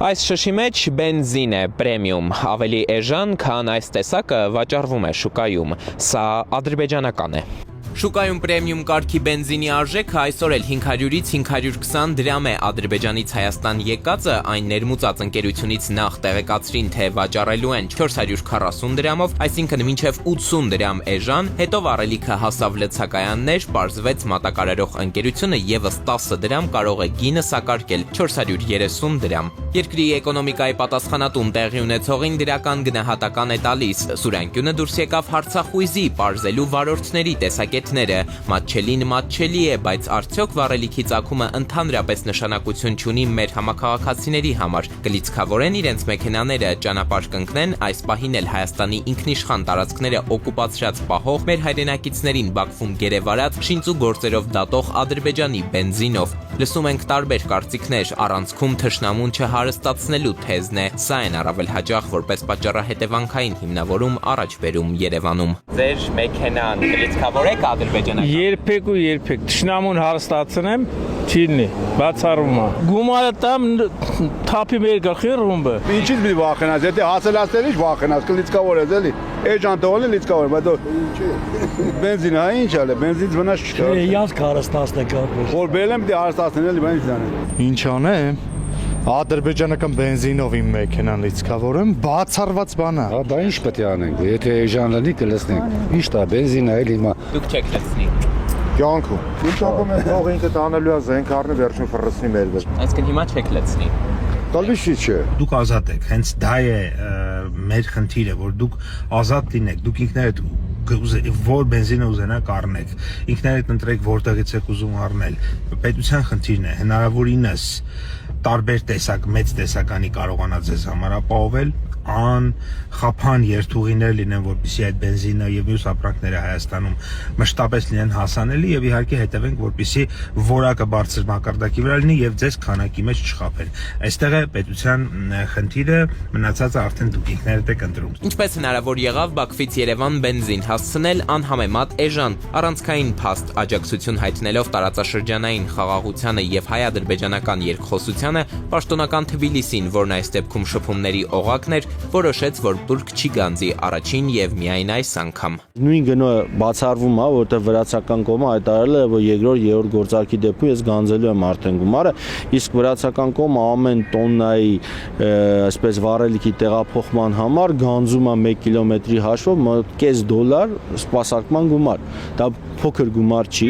Այս շշի մեջ բենզին է պրեմիում, ավելի էժան, քան այս տեսակը վաճառվում է շուկայում, սա ադրբեջանական է։ Շուկայում պրեմիում կարգի բենզինի արժեքը այսօր էլ 500-ից 520 դրամ է։ Ադրբեջանից Հայաստան եկածը այն ներմուծած ընկերությունից նախ տեղեկացրին, թե վաճառելու են 440 դրամով, այսինքն մինչև 80 դրամ էժան, հետո վառելիքը հասավ լցակայաններ, պարզվեց մատակարարող ընկերությունը եւս 10 դրամ կարող է գինը սակարկել 430 դրամ։ Երկրի էկոնոմիկայի պատասխանատուն տեղի ունեցողին դրական գնահատական է տալիս։ Սուրանկյունը դուրս եկավ Հարցախույզի պարզելու վարորդների տեսակետները։ Մատչելին մատչելի է, բայց արդյոք վառելիքի ծագումը ընդհանրապես նշանակություն չունի մեր համաքաղաքացիների համար։ Կլիցքավորեն իրենց մեքենաները, ճանապարհ կընկնեն, այս պահին էլ Հայաստանի ինքնիշխան տարածքները օկուպացրած պահող մեր հայրենակիցներին Բաքվում գերեվարած շինծու գործերով դատող Ադրբեջանի բենզինով։ Լսում ենք տարբեր կարծիքներ, առանցքում թշնամուն չհարստացնելու թեզն է։ Սա են առավել հաճախ որպես պատճառահետևանքային հիմնավորում առաջ բերում Երևանում։ Ձեր մեքենան կլիցքավորեք ադրբեջանական։ Երբեք ու երբեք թշնամուն հարստացնեմ, չինի, բացառում է։ Գումարը տամ թափի մեր գլխին ռումբը։ Ինչից մի վախենաս, եթե հասելացել ինչ վախենաս, կլիցքավորես էլի։ Էջան տողալի լիցքավոր, բայց բենզին հա ինչ է, բենզինից վնաս չկա։ Իրանց կարստացնեք ապրես։ Որ բերեմ դե հարստացնել էլի, բան ինչ դանեմ։ Ինչ անեմ։ Ադրբեջանական բենզինով իմ մեքենան լիցքավորեմ, բացառված բան է։ Հա, դա ինչ պետք է անենք, եթե էժան լինի կլցնենք։ Ինչ դա բենզինը էլի հիմա։ Դուք չեք լցնի։ Կյանքում։ Ինչ ակում է թող ինքը տանելու է զենք առնի վերջում ֆռռցնի մեր վրա։ Այսինքն հիմա չեք լցնի։ Տալի չի չէ։ Դուք ազատ եք, հենց դա է մեր խնդիրը, որ դուք ազատ լինեք, դուք ինքներդ որ բենզինը ուզենաք առնեք, ինքներդ ընտրեք որտեղից եք ուզում առնել։ Պետության խնդիրն է հնարավորինս տարբեր տեսակ, մեծ տեսականի կարողանա ձեզ համար ապահովել, խափան երթուղիներ լինեն, որպեսզի այդ բենզինը եւ մյուս ապրանքները Հայաստանում մշտապես լինեն հասանելի եւ իհարկե հետևենք, որպեսզի որակը բարձր մակարդակի վրա լինի եւ ձեզ քանակի մեջ չխափեն։ Այստեղ է պետության խնդիրը, մնացածը արդեն դուք ինքներդ եք ընտրում։ Ինչպես հնարավոր եղավ Բաքվից Երևան բենզին հասցնել անհամեմատ էժան, առանցքային փաստ աջակցություն հայտնելով տարածաշրջանային խաղաղությանը եւ հայ-ադրբեջանական երկխոսությանը, պաշտոնական Թբիլիսին, որն այս դեպքում շփումների օղակն էր, որոշեց, որ բուրգ չի գանձի առաջին եւ միայն այս անգամ։ Նույն գնոը բացառվում է, որտեղ վրացական կողմը հայտարարել է, որ երկրորդ, երրորդ գործարքի դեպքում ես գանձելու եմ արդեն գումարը, իսկ վրացական կողմը ամեն տոննայի, այսպես վառելիքի տեղափոխման համար գանձում է 1 կիլոմետրի հաշվով $0.5 սպասարկման գումար։ Դա փոքր գումար չի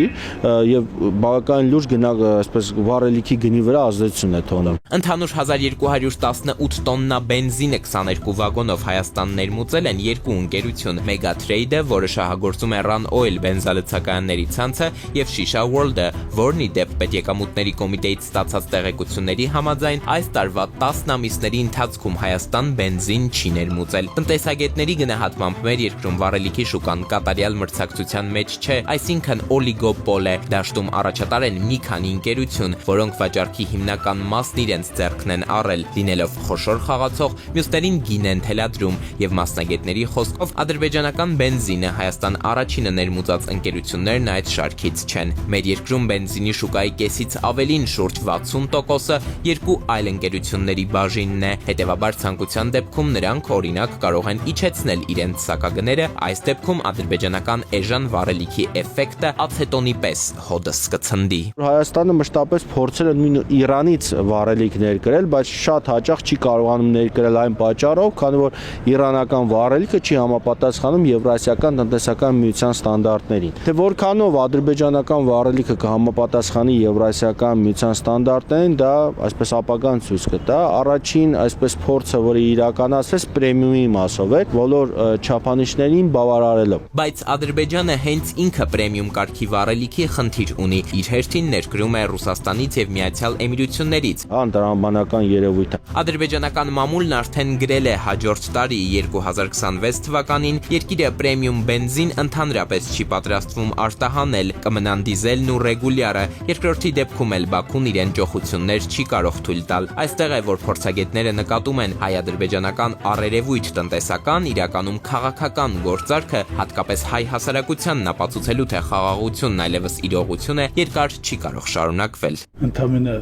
եւ բավական լուրջ այսպես վառելիքի գնի վրա ազդեցություն է թողնում։ Ընդհանուր 1218 տոննա բենզինը 22 վագոնով Հայաստան ներմուծել են երկու ընկերություն՝ Megatrade-ը, որը շահագործում է Run Oil բենզալցակայանների ցանցը, եւ Shisha World-ը, որն ի դեպ Պետեկամուտների կոմիտեից ստացած տեղեկությունների համաձայն այս տարվա 10 ամիսների ընթացքում Հայաստան բենզին չի ներմուծել։ Տնտեսագետների գնահատմամբ մեր երկրում վառելիքի շուկան կատարյալ մրցակցության մեջ չէ, այսինքն օլիգոպոլ է։ Դաշտում առաջատար են մի քանի ընկերություն, որոնք վաճառքի հիմնական մասն իրենց ձեռքն են առել, լինելով խոշոր խաղացող, մյուսներին գին են թելադրում եւ մասնագետների խոսքով ադրբեջանական բենզինը Հայաստան առաջինը ներմուծած ընկերություններն այդ շարքից չեն։ Մեր երկրում բենզինի շուկայի կեսից ավելին շուրջ 60%-ը երկու այլ ընկերությունների բաժինն է։ Հետևաբար ցանկության դեպքում նրանք օրինակ կարող են իջեցնել իրենց սակագները, այս դեպքում ադրբեջանական էժան վառելիքի էֆեկտը ացետոնի պես հոդս կցնդի։ Հայաստանը մշտապես փորձել է նույն Իրանից վառելիք ներկրել, բայց շատ հաճախ չի կարողանում ներկրել այն պատճառով, քանի որ իրանական վառելիքը չի համապատասխանում Եվրասիական տնտեսական միության ստանդարտներին։ Թե որքանով ադրբեջանական վառելիքը կհամապատասխանի Եվրասիական միության ստանդարտներին, դա այսպես ապագան ցույց կտա։ Առաջին այսպես փորձը, որը իրականացվեց պրեմիումի մասով էր, բոլոր չափանիշներին բավարարելով։ Բայց Ադրբեջանը հենց ինքը պրեմիում կարգի վառելիքի խնդիր ունի։ Իր հերթին ներկրում է Ռուսաստանից եւ Միացյալ Էմիրություններից։ Անդրադառնական երևույթ է։ Ադրբեջանական մամուլն արդեն գրել է հաջորդ տարի 2026 թվականին երկիրը պրեմիում բենզին ընդհանրապես չի պատրաստվում արտահանել, կմնան դիզելն ու ռեգուլյարը։ Երկրորդի դեպքում էլ Բաքուն իրեն ջոխություններ չի կարող թույլ տալ։ Այստեղ է, որ փորձագետները նկատում են հայ-ադրբեջանական առերևույթ տնտեսական, իրականում քաղաքական գործարքը, հատկապես հայ հասարակությանն ապացուցելու թե խաղաղությունն այլևս իրողություն է, երկար չի կարող շարունակվել։ Ընդամենը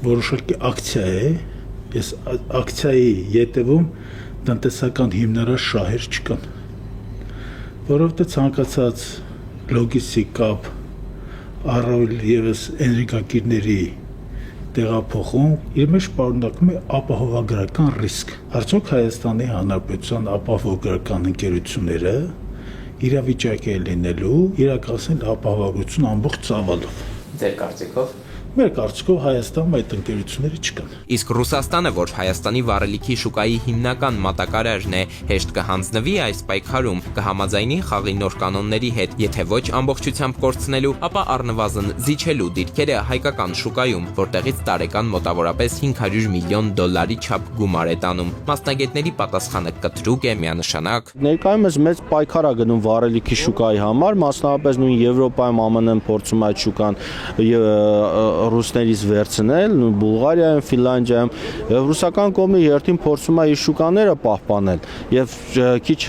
որոշակի ակցիա է Ես ակցիայի ետևում տնտեսական հիմնարար շահեր չկան, որովհետեւ ցանկացած լոգիստիկ կապ առավել եւս էներգակիրների տեղափոխում իր մեջ պարունակում է ապահովագրական ռիսկ։ Արդյոք Հայաստանի Հանրապետության ապահովագրական ընկերությունները իրավիճակի լինելու իրականացնել ապահովագրություն ամբողջ ծավալով։ Ձեր կարծիքով Մեր կարծիքով Հայաստանում այդ ընկերությունները չկան։ Իսկ Ռուսաստանը, որ Հայաստանի վառելիքի շուկայի հիմնական մատակարարն է, հեշտ կհանձնվի այս պայքարում, կհամաձայնի խաղի նոր կանոնների հետ, եթե ոչ ամբողջությամբ կորցնելու, ապա առնվազն զիջելու դիրքերը հայկական շուկայում, որտեղից տարեկան մոտավորապես $500 միլիոն չափ գումար է տանում։ Մասնագետների պատասխանը կտրուկ է, միանշանակ։ Ներկայումս մեծ պայքար է գնում վառելիքի շուկայի համար, մասնավորապես նույն Եվրոպայում ԱՄՆ-ն փորձում է այդ շուկան ռուսներից վերցնել, Բուլղարիայում, Ֆինլանդիայում, ռուսական կողմը երթին փորձում է իր շուկաները պահպանել եւ քիչ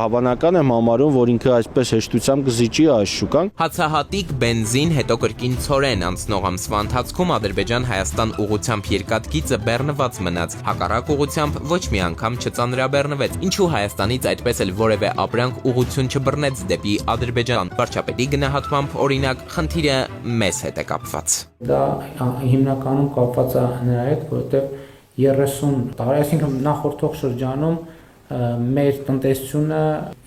հավանական եմ համարում, որ ինքը այսպես հեշտությամբ կզիջի այս շուկան։ Հացահատիկ բենզին, հետո կրկին ցորեն անցնող ամսվա ընթացքում Ադրբեջան-Հայաստան ուղղությամբ երկաթգիծը բեռնված մնաց, հակառակ ուղղությամբ ոչ մի անգամ չծանրաբեռնվեց, ինչու Հայաստանից այդպես էլ որևէ ապրանք ուղղություն չբռնեց դեպի Ադրբեջան։ Վարչապետի գնահատմամբ, օրինակ, խնդիրը մեզ հետ է կապված։ Դա հիմնականում կապված է նրա հետ, որովհետև 30 տարի, այսինքն նախորդող շրջանում մեր տնտեսությունը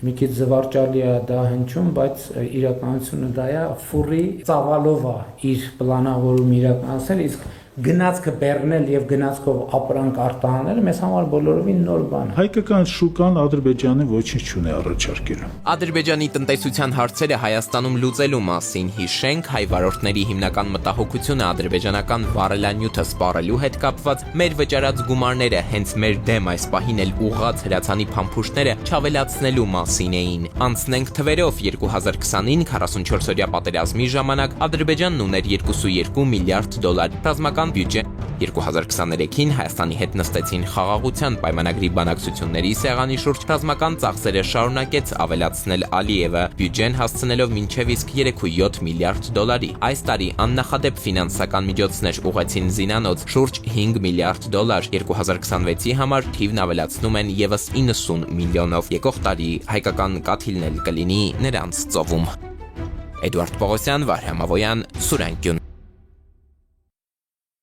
մի քիչ զվարճալի է դա հնչում, բայց իրականությունը դա է, ֆուրի ծավալով է իր պլանավորումը իրականացնել, իսկ գնացքը բեռնել եւ գնացքով ապրանք արտահանել մեզ համար բոլորովին նոր բան է։ Հայկական շուկան Ադրբեջանը ոչինչ չունի առաջարկելու։ Ադրբեջանի տնտեսության հարցերը Հայաստանում լուծելու մասին հիշենք, հայ վարորդների հիմնական մտահոգությունը ադրբեջանական վառելանյութը սպառելու հետ կապված, մեր վճարած գումարները հենց մեր դեմ այս պահին էլ ուղղած հրացանի փամփուշտները չավելացնելու մասին էին։ Անցնենք թվերով 2020-ին 44-օրյա պատերազմի ժամանակ Ադրբեջանն ուներ $2.2 միլիարդ, ռազմական բյուջե 2023-ին Հայաստանի հետ նստեցին խաղաղության պայմանագրի բանակցությունների սեղանի շուրջ, ռազմական ծախսերը շարունակեց ավելացնել Ալիևը, բյուջեն հասցնելով մինչև իսկ $3.7 միլիարդ։ Այս տարի աննախադեպ ֆինանսական միջոցներ ուղղեցին զինանոց շուրջ $5 միլիարդ, 2026-ի համար թիվն ավելացնում են եւս 90 միլիոնով, եկող տարի հայկական կաթիլն էլ կլինի նրանց ծովում։ Էդուարդ Պողոսյան, Վարհամ Ավոյան, Սուրան Գյուն։